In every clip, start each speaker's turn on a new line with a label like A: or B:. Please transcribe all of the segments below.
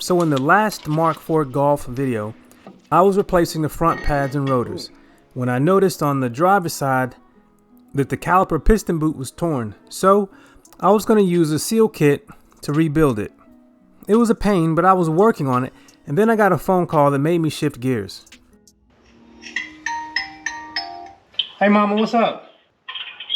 A: So in the last Mark IV Golf video, I was replacing the front pads and rotors when I noticed on the driver's side that the caliper piston boot was torn. So I was going to use a seal kit to rebuild it. It was a pain, but I was working on it, and then I got a phone call that made me shift gears. Hey Mama, what's up?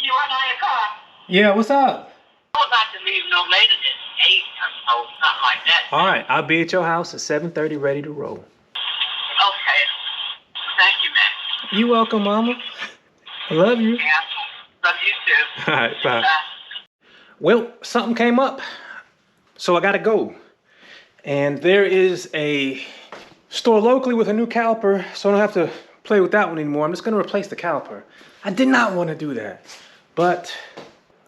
B: You working on your car?
A: Yeah, what's up?
B: I was about to leave no later than 8 or so, something like that.
A: Alright, I'll be at your house at 7:30 ready to roll.
B: Okay. Thank you, man.
A: You welcome, Mama. I love you.
B: Yeah. Love you too.
A: Alright, bye. Well, something came up, so I gotta go. And there is a store locally with a new caliper, so I don't have to play with that one anymore. I'm just gonna replace the caliper. I did not want to do that, but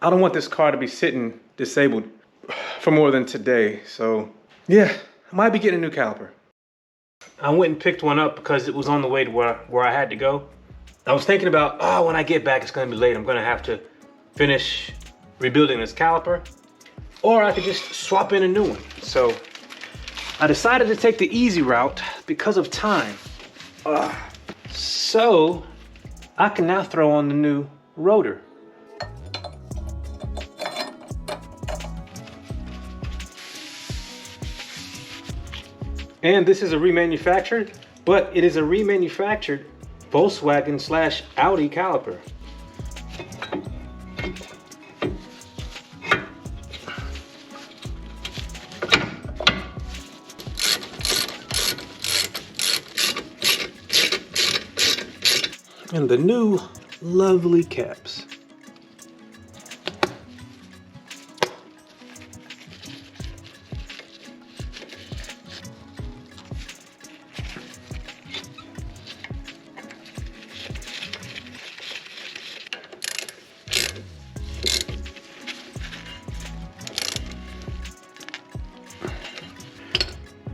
A: I don't want this car to be sitting disabled for more than today. So yeah, I might be getting a new caliper. I went and picked one up because it was on the way to where I had to go. I was thinking about, oh, when I get back, it's gonna be late. I'm gonna have to finish rebuilding this caliper, or I could just swap in a new one. So I decided to take the easy route because of time. So I can now throw on the new rotor. And this is a remanufactured, but it is a remanufactured Volkswagen / Audi caliper. And the new lovely caps.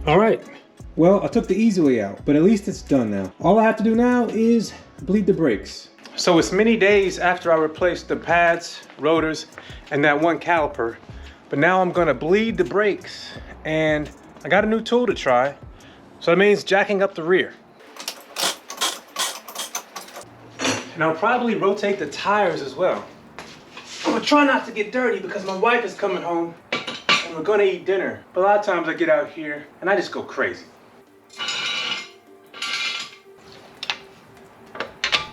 A: All right, well, I took the easy way out, but at least it's done now. All I have to do now is bleed the brakes. So it's many days after I replaced the pads, rotors, and that one caliper, but now I'm gonna bleed the brakes, and I got a new tool to try. So that means jacking up the rear. And I'll probably rotate the tires as well. I'm gonna try not to get dirty because my wife is coming home and we're gonna eat dinner. But a lot of times I get out here and I just go crazy.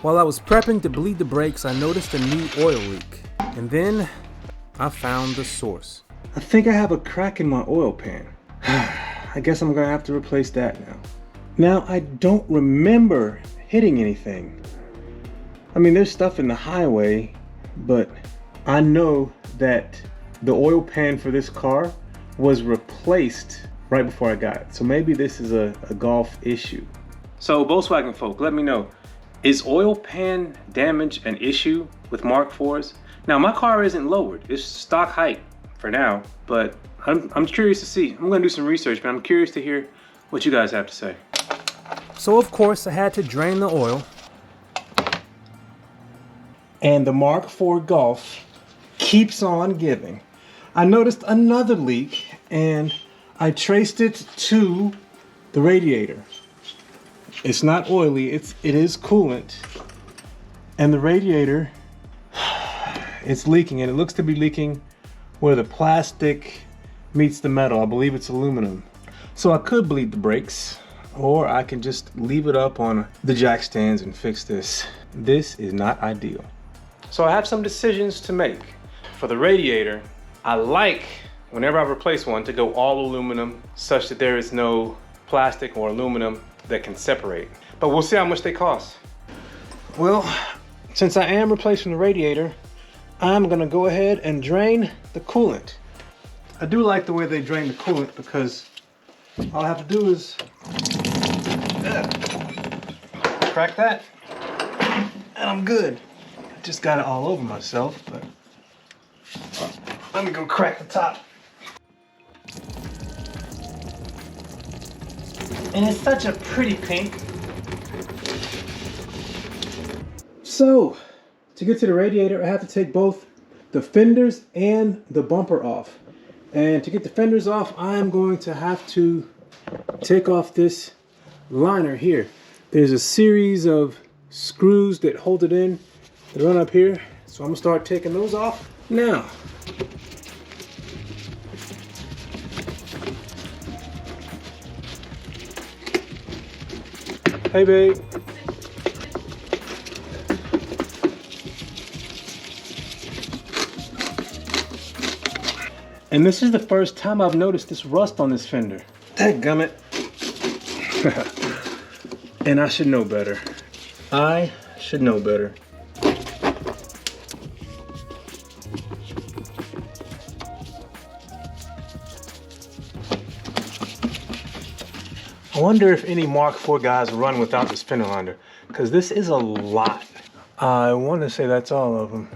A: While I was prepping to bleed the brakes, I noticed a new oil leak. And then I found the source. I think I have a crack in my oil pan. I guess I'm gonna have to replace that now. Now, I don't remember hitting anything. I mean, there's stuff in the highway, but I know that the oil pan for this car was replaced right before I got it. So maybe this is a Golf issue. So Volkswagen folk, let me know. Is oil pan damage an issue with Mark IVs? Now my car isn't lowered, it's stock height for now, but I'm curious to see. I'm gonna do some research, but I'm curious to hear what you guys have to say. So of course I had to drain the oil. And the Mark IV Golf keeps on giving. I noticed another leak and I traced it to the radiator. It's not oily, it is coolant. And the radiator, it's leaking, and it looks to be leaking where the plastic meets the metal. I believe it's aluminum. So I could bleed the brakes, or I can just leave it up on the jack stands and fix this. This is not ideal. So I have some decisions to make. For the radiator, I like, whenever I replace one, to go all aluminum such that there is no plastic or aluminum that can separate. But we'll see how much they cost. Well, since I am replacing the radiator, I'm gonna go ahead and drain the coolant. I do like the way they drain the coolant because all I have to do is crack that and I'm good. I just got it all over myself, but let me go crack the top. And it's such a pretty pink. So, to get to the radiator, I have to take both the fenders and the bumper off. And to get the fenders off, I'm going to have to take off this liner here. There's a series of screws that hold it in that run up here. So I'm gonna start taking those off now. Hey babe. And this is the first time I've noticed this rust on this fender. Dadgummit. And I should know better. I should know better. I wonder if any Mark IV guys run without this fender liner, because this is a lot. I want to say that's all of them.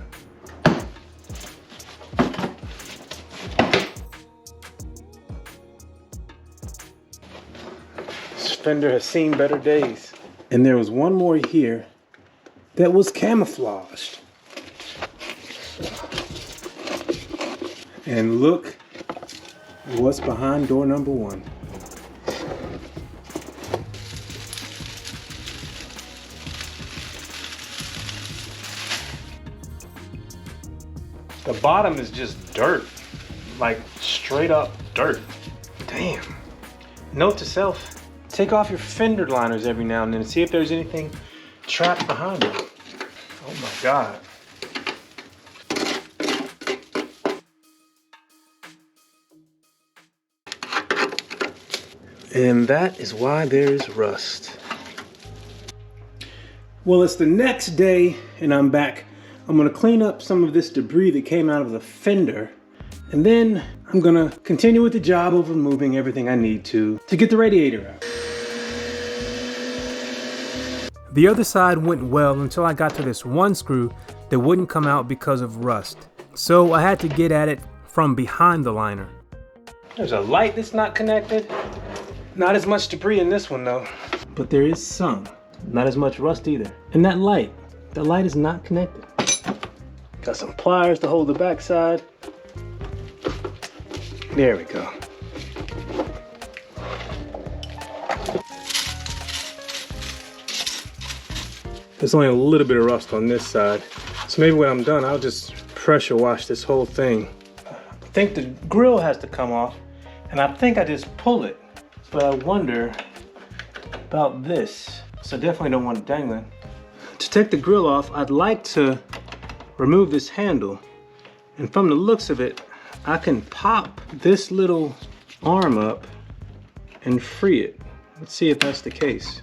A: This fender has seen better days. And there was one more here that was camouflaged. And look what's behind door number 1. The bottom is just dirt, like straight up dirt. Damn. Note to self, take off your fender liners every now and then and see if there's anything trapped behind them. Oh my God. And that is why there's rust. Well, it's the next day and I'm back. I'm gonna clean up some of this debris that came out of the fender, and then I'm gonna continue with the job of removing everything I need to get the radiator out. The other side went well until I got to this one screw that wouldn't come out because of rust. So I had to get at it from behind the liner. There's a light that's not connected. Not as much debris in this one though, but there is some. Not as much rust either. And that light is not connected. Got some pliers to hold the backside. There we go. There's only a little bit of rust on this side. So maybe when I'm done, I'll just pressure wash this whole thing. I think the grill has to come off, and I think I just pull it. But I wonder about this. So I definitely don't want it dangling. To take the grill off, I'd like to remove this handle, and from the looks of it, I can pop this little arm up and free it. Let's see if that's the case.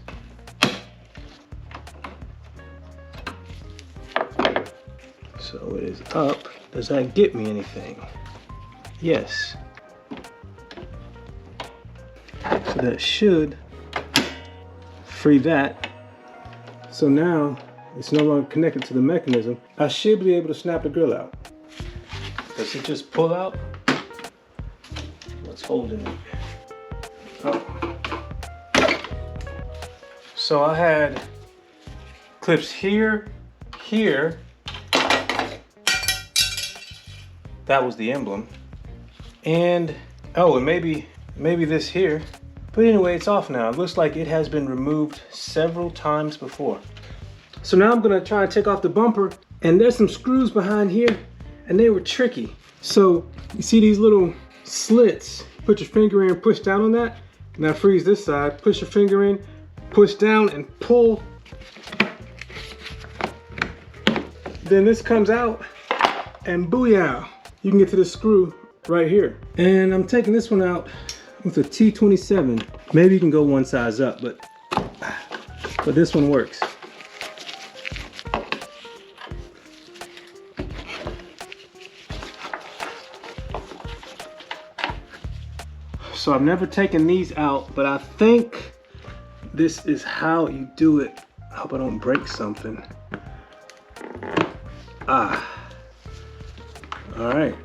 A: So it is up. Does that get me anything? Yes. So that should free that. So now it's no longer connected to the mechanism. I should be able to snap the grill out. Does it just pull out? What's holding it? Oh. So I had clips here, here. That was the emblem. And, oh, and maybe this here. But anyway, it's off now. It looks like it has been removed several times before. So now I'm gonna try to take off the bumper, and there's some screws behind here, and they were tricky. So you see these little slits, put your finger in, push down on that. Now freeze this side, push your finger in, push down and pull. Then this comes out and booyah, you can get to the screw right here. And I'm taking this one out with a T27. Maybe you can go one size up, but this one works. So I've never taken these out, but I think this is how you do it. I hope I don't break something. Ah. All right.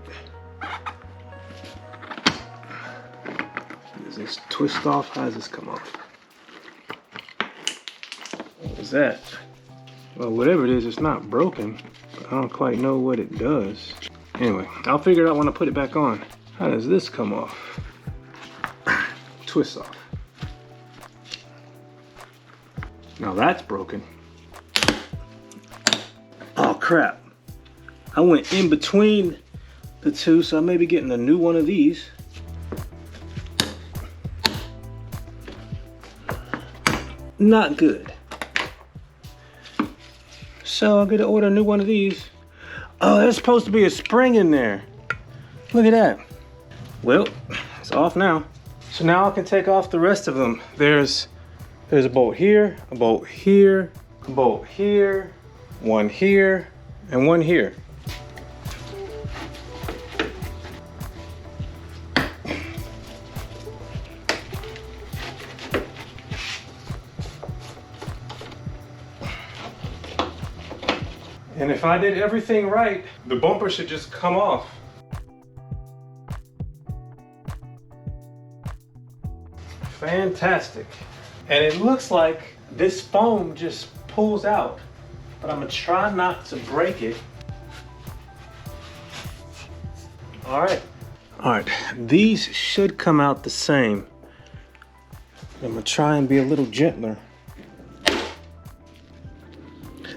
A: Does this twist off? How does this come off? What was that? Well, whatever it is, it's not broken. But I don't quite know what it does. Anyway, I'll figure it out when I put it back on. How does this come off? Twist off. Now that's broken. Oh crap. I went in between the two, so I may be getting a new one of these. Not good. So I'm gonna order a new one of these. Oh, there's supposed to be a spring in there. Look at that. Well, it's off now. So now I can take off the rest of them. There's a bolt here, a bolt here, a bolt here, one here, and one here. And if I did everything right, the bumper should just come off. Fantastic. And it looks like this foam just pulls out, but I'm gonna try not to break it. All right, these should come out the same. I'm gonna try and be a little gentler.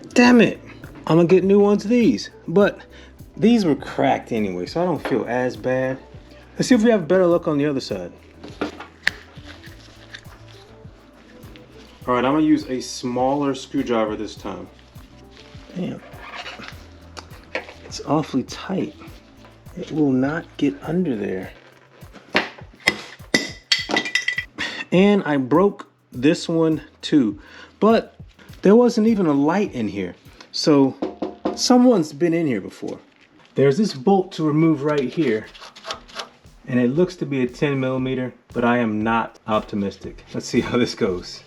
A: Damn it, I'm gonna get new ones of these, but these were cracked anyway, so I don't feel as bad. Let's see if we have better luck on the other side. All right, I'm gonna use a smaller screwdriver this time. Damn, it's awfully tight. It will not get under there. And I broke this one too, but there wasn't even a light in here. So someone's been in here before. There's this bolt to remove right here, and it looks to be a 10 millimeter, but I am not optimistic. Let's see how this goes.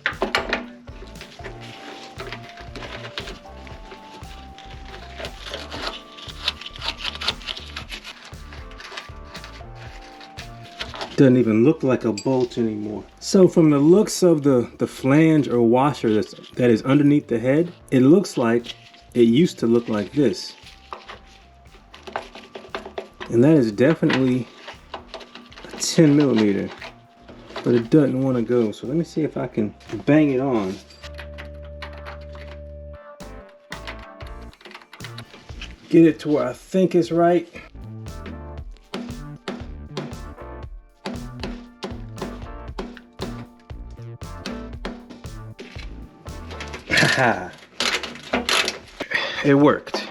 A: Doesn't even look like a bolt anymore. So from the looks of the flange or washer that is underneath the head, it looks like it used to look like this. And that is definitely a 10 millimeter, but it doesn't want to go. So let me see if I can bang it on. Get it to where I think it's right. It worked.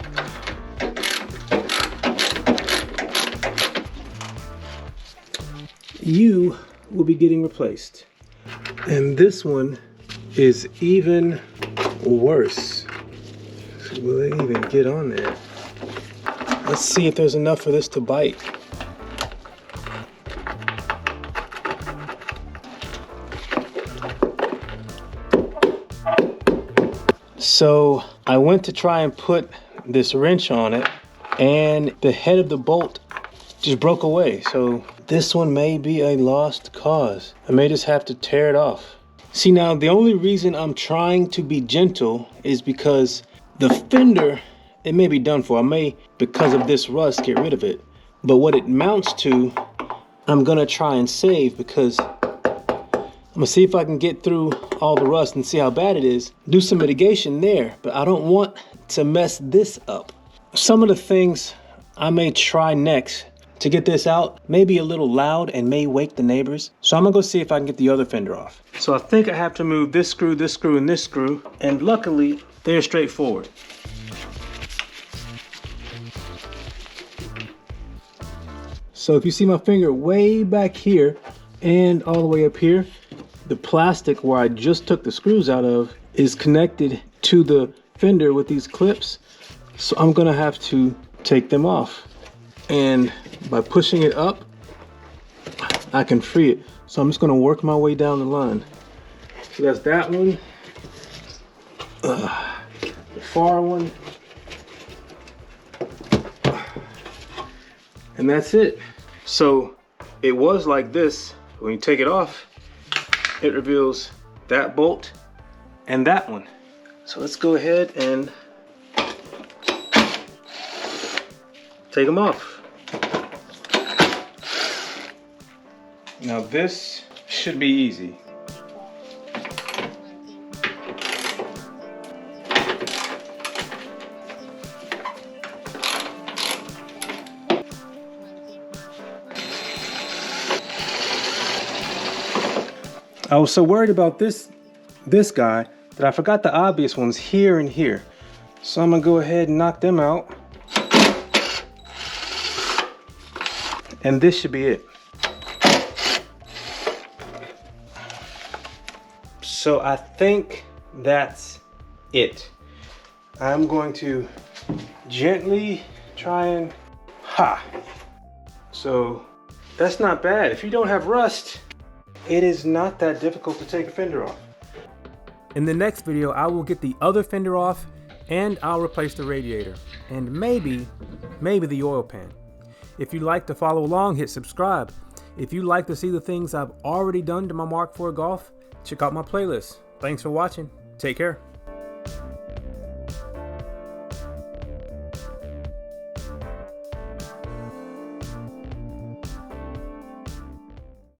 A: You will be getting replaced. And this one is even worse. Will it even get on there? Let's see if there's enough for this to bite. So I went to try and put this wrench on it, and the head of the bolt just broke away. So this one may be a lost cause. I may just have to tear it off. See, now the only reason I'm trying to be gentle is because the fender, it may be done for. I may, because of this rust, get rid of it. But what it mounts to, I'm gonna try and save, because I'm gonna see if I can get through all the rust and see how bad it is. Do some mitigation there, but I don't want to mess this up. Some of the things I may try next to get this out may be a little loud and may wake the neighbors. So I'm gonna go see if I can get the other fender off. So I think I have to move this screw, and this screw, and luckily they're straightforward. So if you see my finger way back here and all the way up here, the plastic where I just took the screws out of is connected to the fender with these clips. So I'm gonna have to take them off. And by pushing it up, I can free it. So I'm just gonna work my way down the line. So that's that one. The far one. And that's it. So it was like this. When you take it off, it reveals that bolt and that one. So let's go ahead and take them off. Now this should be easy. I was so worried about this guy that I forgot the obvious ones here and here. So I'm gonna go ahead and knock them out. And this should be it. So I think that's it. I'm going to gently try and So that's not bad. If you don't have rust, it is not that difficult to take a fender off. In the next video, I will get the other fender off and I'll replace the radiator and maybe the oil pan. If you'd like to follow along, hit subscribe. If you'd like to see the things I've already done to my Mark IV Golf, check out my playlist. Thanks for watching. Take care.